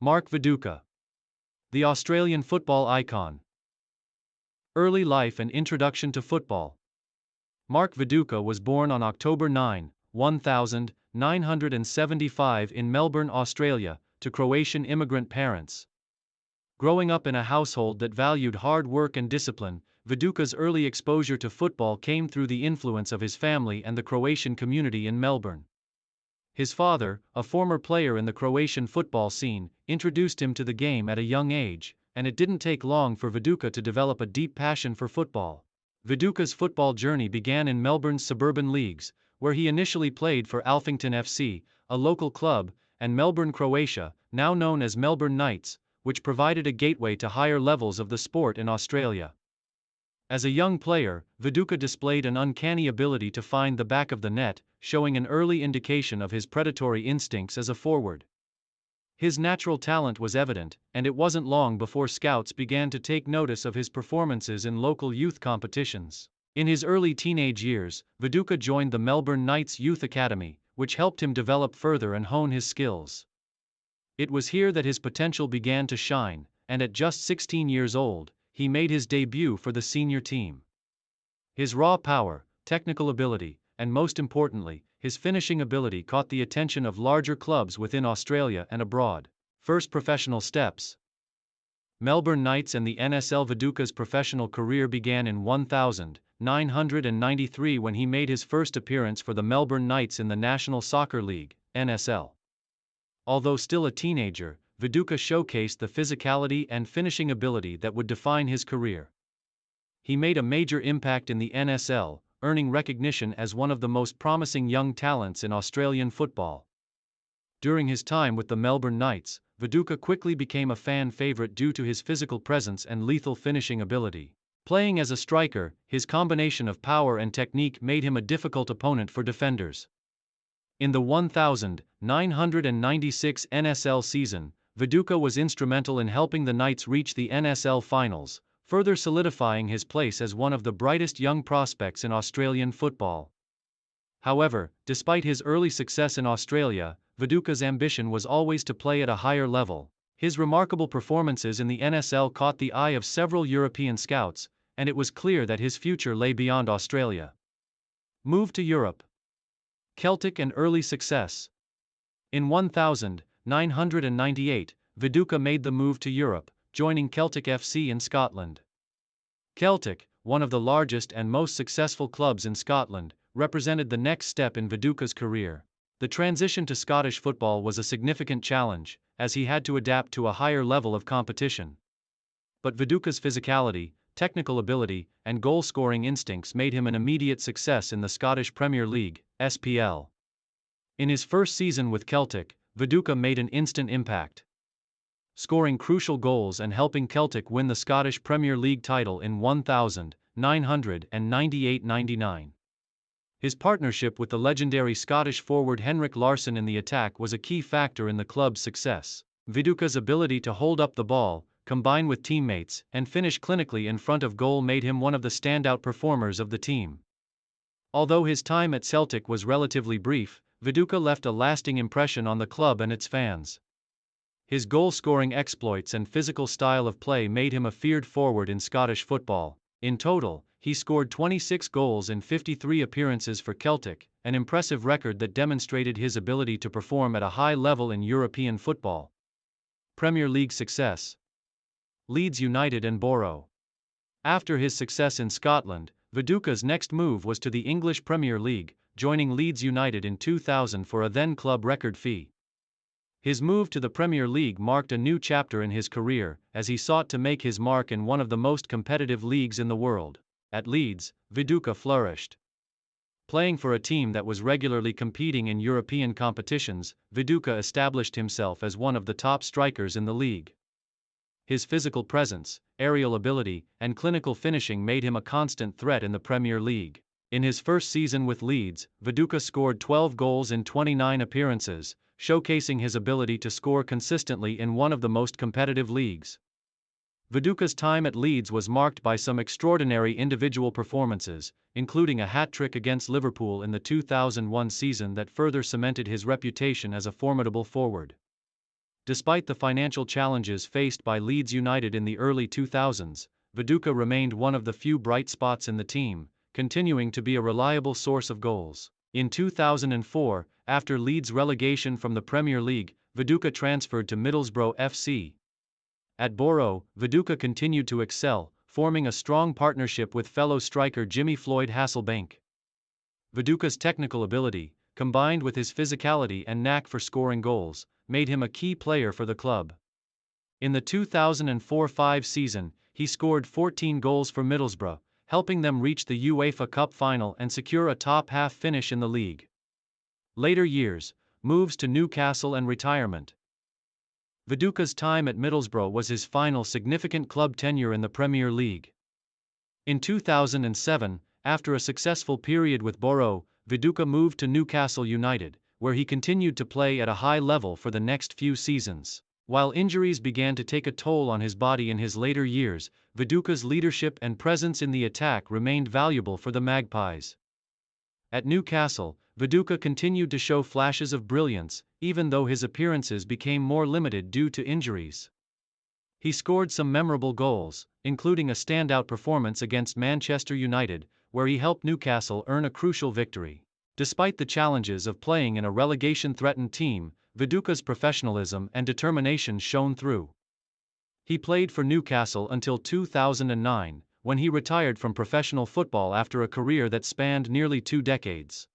Mark Viduka, the Australian football icon. Early life and introduction to football. Mark Viduka was born on October 9, 1975 in Melbourne, Australia, to Croatian immigrant parents. Growing up in a household that valued hard work and discipline, Viduka's early exposure to football came through the influence of his family and the Croatian community in Melbourne. His father, a former player in the Croatian football scene, introduced him to the game at a young age, and it didn't take long for Viduka to develop a deep passion for football. Viduka's football journey began in Melbourne's suburban leagues, where he initially played for Alphington FC, a local club, and Melbourne, Croatia, now known as Melbourne Knights, which provided a gateway to higher levels of the sport in Australia. As a young player, Viduka displayed an uncanny ability to find the back of the net, showing an early indication of his predatory instincts as a forward. His natural talent was evident, and it wasn't long before scouts began to take notice of his performances in local youth competitions. In his early teenage years, Viduka joined the Melbourne Knights Youth Academy, which helped him develop further and hone his skills. It was here that his potential began to shine, and at just 16 years old, he made his debut for the senior team. His raw power, technical ability, and most importantly, his finishing ability caught the attention of larger clubs within Australia and abroad. First professional steps. Melbourne Knights and the NSL. Viduka's professional career began in 1993 when he made his first appearance for the Melbourne Knights in the National Soccer League, NSL. Although still a teenager, Viduka showcased the physicality and finishing ability that would define his career. He made a major impact in the NSL, earning recognition as one of the most promising young talents in Australian football. During his time with the Melbourne Knights, Viduka quickly became a fan favourite due to his physical presence and lethal finishing ability. Playing as a striker, his combination of power and technique made him a difficult opponent for defenders. In the 1996 NSL season, Viduka was instrumental in helping the Knights reach the NSL finals, further solidifying his place as one of the brightest young prospects in Australian football. However, despite his early success in Australia, Viduka's ambition was always to play at a higher level. His remarkable performances in the NSL caught the eye of several European scouts, and it was clear that his future lay beyond Australia. Move to Europe. Celtic and early success. In 1998, Viduka made the move to Europe, joining Celtic FC in Scotland. Celtic, one of the largest and most successful clubs in Scotland, represented the next step in Viduka's career. The transition to Scottish football was a significant challenge, as he had to adapt to a higher level of competition. But Viduka's physicality, technical ability, and goal-scoring instincts made him an immediate success in the Scottish Premier League, SPL. In his first season with Celtic, Viduka made an instant impact, scoring crucial goals and helping Celtic win the Scottish Premier League title in 1998-99. His partnership with the legendary Scottish forward Henrik Larsson in the attack was a key factor in the club's success. Viduka's ability to hold up the ball, combine with teammates, and finish clinically in front of goal made him one of the standout performers of the team. Although his time at Celtic was relatively brief, Viduka left a lasting impression on the club and its fans. His goal-scoring exploits and physical style of play made him a feared forward in Scottish football. In total, he scored 26 goals in 53 appearances for Celtic, an impressive record that demonstrated his ability to perform at a high level in European football. Premier League success. Leeds United and Borough. After his success in Scotland, Viduka's next move was to the English Premier League, joining Leeds United in 2000 for a then-club record fee. His move to the Premier League marked a new chapter in his career, as he sought to make his mark in one of the most competitive leagues in the world. At Leeds, Viduka flourished. Playing for a team that was regularly competing in European competitions, Viduka established himself as one of the top strikers in the league. His physical presence, aerial ability, and clinical finishing made him a constant threat in the Premier League. In his first season with Leeds, Viduka scored 12 goals in 29 appearances, showcasing his ability to score consistently in one of the most competitive leagues. Viduka's time at Leeds was marked by some extraordinary individual performances, including a hat-trick against Liverpool in the 2001 season that further cemented his reputation as a formidable forward. Despite the financial challenges faced by Leeds United in the early 2000s, Viduka remained one of the few bright spots in the team, continuing to be a reliable source of goals. In 2004, after Leeds' relegation from the Premier League, Viduka transferred to Middlesbrough FC. At Boro, Viduka continued to excel, forming a strong partnership with fellow striker Jimmy Floyd Hasselbank. Viduka's technical ability, combined with his physicality and knack for scoring goals, made him a key player for the club. In the 2004-05 season, he scored 14 goals for Middlesbrough, helping them reach the UEFA Cup final and secure a top-half finish in the league. Later years, moves to Newcastle and retirement. Viduka's time at Middlesbrough was his final significant club tenure in the Premier League. In 2007, after a successful period with Boro, Viduka moved to Newcastle United, where he continued to play at a high level for the next few seasons. While injuries began to take a toll on his body in his later years, Viduka's leadership and presence in the attack remained valuable for the Magpies. At Newcastle, Viduka continued to show flashes of brilliance, even though his appearances became more limited due to injuries. He scored some memorable goals, including a standout performance against Manchester United, where he helped Newcastle earn a crucial victory. Despite the challenges of playing in a relegation-threatened team, Viduka's professionalism and determination shone through. He played for Newcastle until 2009, when he retired from professional football after a career that spanned nearly 2 decades.